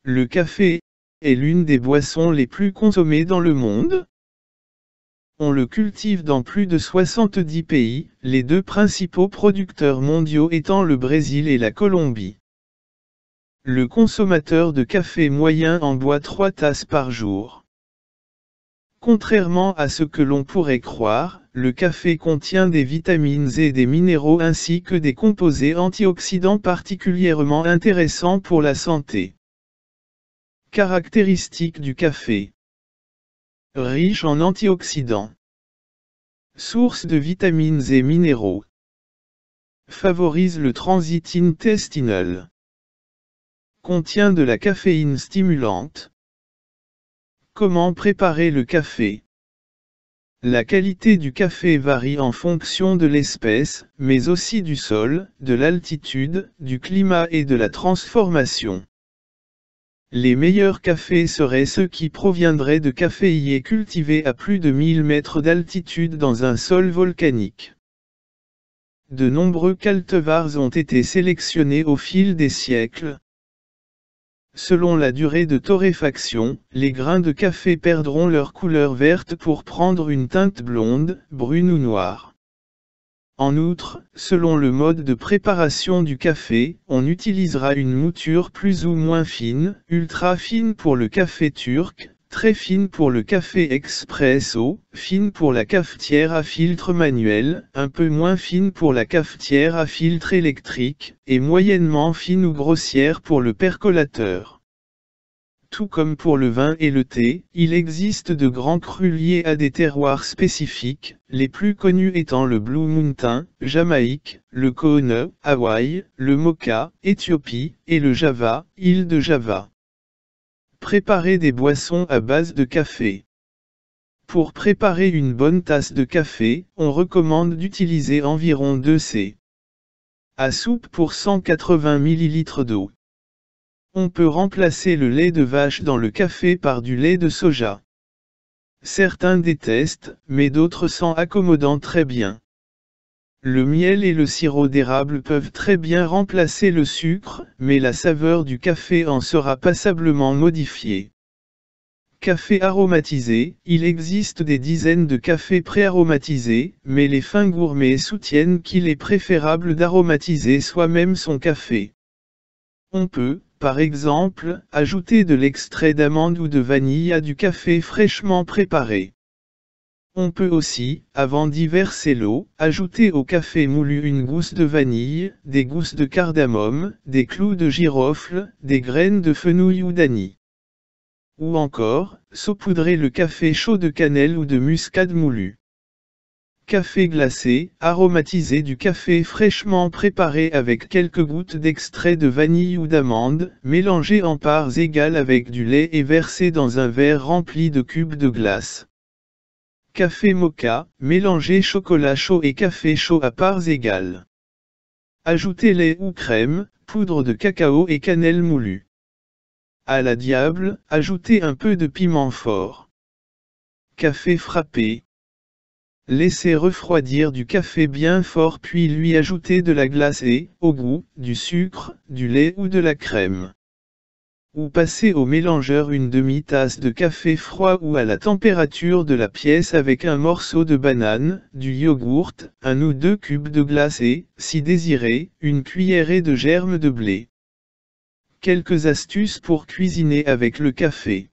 Le café est l'une des boissons les plus consommées dans le monde. On le cultive dans plus de 70 pays, les deux principaux producteurs mondiaux étant le Brésil et la Colombie. Le consommateur de café moyen en boit 3 tasses par jour. Contrairement à ce que l'on pourrait croire, le café contient des vitamines et des minéraux ainsi que des composés antioxydants particulièrement intéressants pour la santé. Caractéristiques du café. Riche en antioxydants. Source de vitamines et minéraux. Favorise le transit intestinal. Contient de la caféine stimulante. Comment préparer le café? La qualité du café varie en fonction de l'espèce, mais aussi du sol, de l'altitude, du climat et de la transformation. Les meilleurs cafés seraient ceux qui proviendraient de caféiers cultivés à plus de 1000 mètres d'altitude dans un sol volcanique. De nombreux cultivars ont été sélectionnés au fil des siècles. Selon la durée de torréfaction, les grains de café perdront leur couleur verte pour prendre une teinte blonde, brune ou noire. En outre, selon le mode de préparation du café, on utilisera une mouture plus ou moins fine, ultra fine pour le café turc, très fine pour le café expresso, fine pour la cafetière à filtre manuel, un peu moins fine pour la cafetière à filtre électrique, et moyennement fine ou grossière pour le percolateur. Tout comme pour le vin et le thé, il existe de grands crus liés à des terroirs spécifiques, les plus connus étant le Blue Mountain, Jamaïque, le Kona, Hawaï, le Mocha, Éthiopie, et le Java, île de Java. Préparer des boissons à base de café. Pour préparer une bonne tasse de café, on recommande d'utiliser environ 2 c. à soupe pour 180 ml d'eau. On peut remplacer le lait de vache dans le café par du lait de soja. Certains détestent, mais d'autres s'en accommodent très bien. Le miel et le sirop d'érable peuvent très bien remplacer le sucre, mais la saveur du café en sera passablement modifiée. Café aromatisé, il existe des dizaines de cafés préaromatisés, mais les fins gourmets soutiennent qu'il est préférable d'aromatiser soi-même son café. On peut, par exemple, ajouter de l'extrait d'amande ou de vanille à du café fraîchement préparé. On peut aussi, avant d'y verser l'eau, ajouter au café moulu une gousse de vanille, des gousses de cardamome, des clous de girofle, des graines de fenouil ou d'anis. Ou encore, saupoudrer le café chaud de cannelle ou de muscade moulu. Café glacé, aromatisé du café fraîchement préparé avec quelques gouttes d'extrait de vanille ou d'amande, mélangé en parts égales avec du lait et versé dans un verre rempli de cubes de glace. Café mocha, mélanger chocolat chaud et café chaud à parts égales. Ajoutez lait ou crème, poudre de cacao et cannelle moulue. À la diable, ajoutez un peu de piment fort. Café frappé. Laissez refroidir du café bien fort puis lui ajouter de la glace et, au goût, du sucre, du lait ou de la crème. Ou passez au mélangeur une demi-tasse de café froid ou à la température de la pièce avec un morceau de banane, du yogourt, 1 ou 2 cubes de glace et, si désiré, une cuillerée de germes de blé. Quelques astuces pour cuisiner avec le café.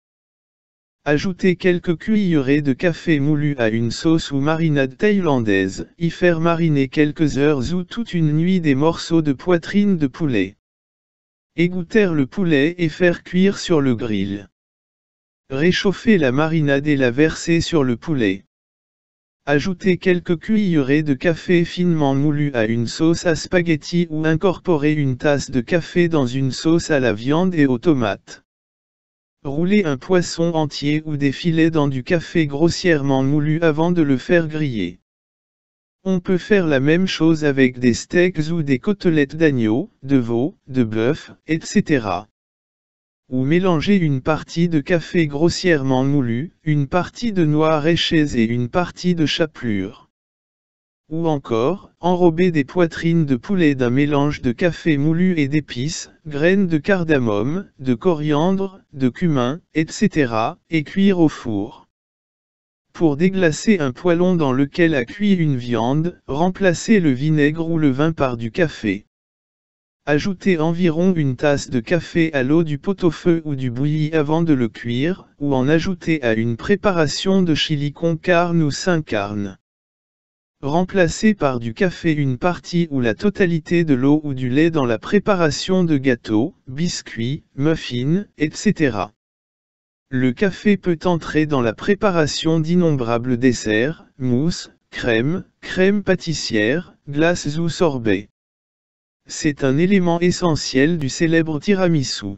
Ajoutez quelques cuillerées de café moulu à une sauce ou marinade thaïlandaise, y faire mariner quelques heures ou toute une nuit des morceaux de poitrine de poulet. Égoutter le poulet et faire cuire sur le grill. Réchauffer la marinade et la verser sur le poulet. Ajoutez quelques cuillerées de café finement moulu à une sauce à spaghetti ou incorporer une tasse de café dans une sauce à la viande et aux tomates. Roulez un poisson entier ou des filets dans du café grossièrement moulu avant de le faire griller. On peut faire la même chose avec des steaks ou des côtelettes d'agneau, de veau, de bœuf, etc. Ou mélanger une partie de café grossièrement moulu, une partie de noix séchées et une partie de chapelure. ou encore, enrober des poitrines de poulet d'un mélange de café moulu et d'épices, graines de cardamome, de coriandre, de cumin, etc., et cuire au four. Pour déglacer un poêlon dans lequel a cuit une viande, remplacez le vinaigre ou le vin par du café. Ajoutez environ une tasse de café à l'eau du pot-au-feu ou du bouilli avant de le cuire, ou en ajouter à une préparation de chili con carne ou sin carne. Remplacez par du café une partie ou la totalité de l'eau ou du lait dans la préparation de gâteaux, biscuits, muffins, etc. Le café peut entrer dans la préparation d'innombrables desserts, mousses, crèmes, crèmes pâtissières, glaces ou sorbets. C'est un élément essentiel du célèbre tiramisu.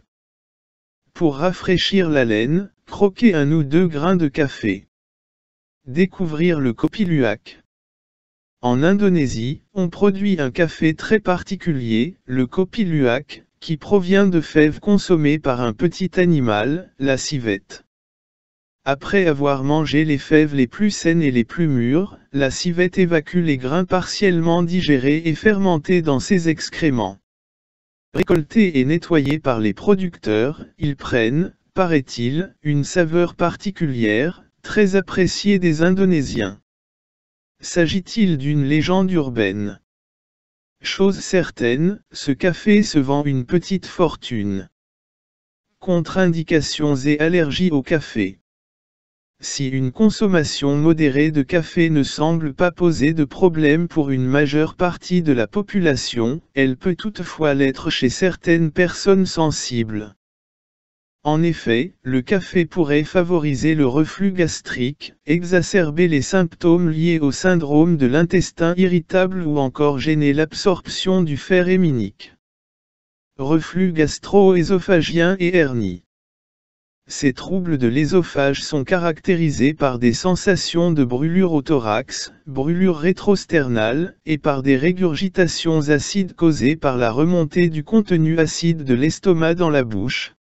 Pour rafraîchir la laine, croquez 1 ou 2 grains de café. Découvrir le kopi luwak. En Indonésie, on produit un café très particulier, le kopi luwak, qui provient de fèves consommées par un petit animal, la civette. Après avoir mangé les fèves les plus saines et les plus mûres, la civette évacue les grains partiellement digérés et fermentés dans ses excréments. Récoltés et nettoyés par les producteurs, ils prennent, paraît-il, une saveur particulière, très appréciée des Indonésiens. S'agit-il d'une légende urbaine? Chose certaine, ce café se vend une petite fortune. Contre-indications et allergies au café. Si une consommation modérée de café ne semble pas poser de problème pour une majeure partie de la population, elle peut toutefois l'être chez certaines personnes sensibles. En effet, le café pourrait favoriser le reflux gastrique, exacerber les symptômes liés au syndrome de l'intestin irritable ou encore gêner l'absorption du fer héminique. Reflux gastro-œsophagien et hernie. Ces troubles de l'œsophage sont caractérisés par des sensations de brûlure au thorax, brûlure rétrosternale, et par des régurgitations acides causées par la remontée du contenu acide de l'estomac dans la bouche,